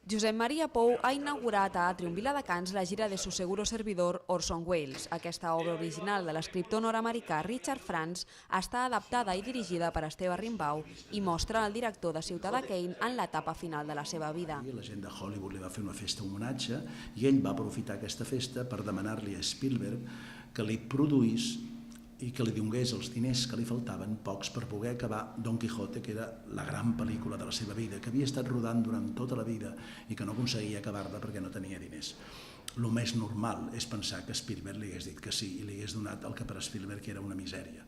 Josep Maria Pou ha inaugurat a Atrium Viladecans la gira de su seguro servidor Orson Welles. Aquesta obra original de l'escriptor nord-americà Richard Franz està adaptada i dirigida per Esteve Rimbau i mostra el director de Ciutadà Kane en l'etapa final de la seva vida. La gent de Hollywood li va fer una festa homenatge i ell va aprofitar aquesta festa per demanar-li a Spielberg que li produís i que li donés els diners que li faltaven, pocs, per poder acabar Don Quijote, que era la gran pel·lícula de la seva vida, que havia estat rodant durant tota la vida i que no aconseguia acabar-la perquè no tenia diners. El més normal és pensar que Spielberg li hagués dit que sí i li hagués donat el que per a Spielberg era una misèria.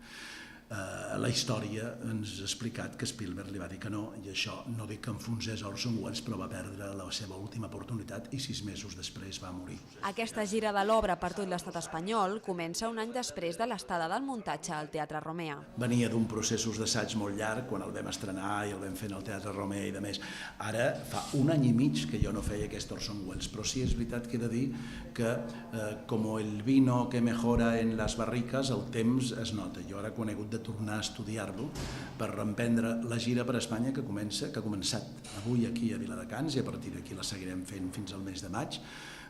La història ens ha explicat que Spielberg li va dir que no, i això no dic que enfonsés Orson Welles, però va perdre la seva última oportunitat i 6 mesos després va morir. Aquesta gira de l'obra per tot l'estat espanyol comença un any després de l'estada del muntatge al Teatre Romea. Venia d'un processos d'assaig molt llarg, quan el vam estrenar i el vam fer en el Teatre Romea i de més. Ara fa un any i mig que jo no feia aquest Orson Welles, però sí és veritat que he de dir que com el vino que mejora en les barriques, el temps es nota. Jo ara quan he hagut de tornar a estudiar-lo per reemprendre la gira per Espanya que ha començat avui aquí a Viladecans i a partir d'aquí la seguirem fent fins al mes de maig,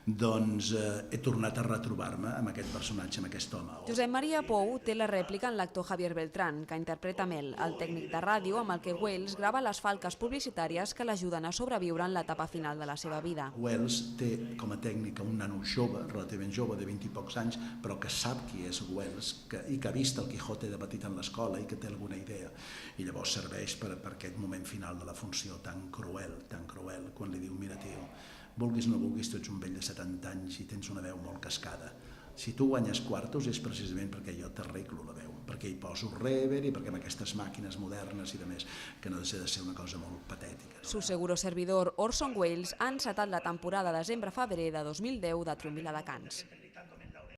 doncs he tornat a retrobar-me amb aquest personatge, amb aquest home. Josep Maria Pou té la rèplica en l'actor Javier Beltrán, que interpreta Mel, el tècnic de ràdio amb el que Welles grava les falques publicitàries que l'ajuden a sobreviure en l'etapa final de la seva vida. Welles té com a tècnica un nano jove, relativament jove, de 20 i pocs anys, però que sap qui és Welles i que ha vist el Quijote de petit en l'escola i que té alguna idea. I llavors serveix per aquest moment final de la funció tan cruel, quan li diu: mira, tio, vulguis o no vulguis, tu ets un vell de 70 anys i tens una veu molt cascada. Si tu guanyes quartos és precisament perquè jo t'arreglo la veu, perquè hi poso reverb i perquè amb aquestes màquines modernes i de més, que no ha de ser una cosa molt patètica. Su seguro servidor Orson Welles ha encetat la temporada desembre-febrer de 2010 d'Atrium Viladecans.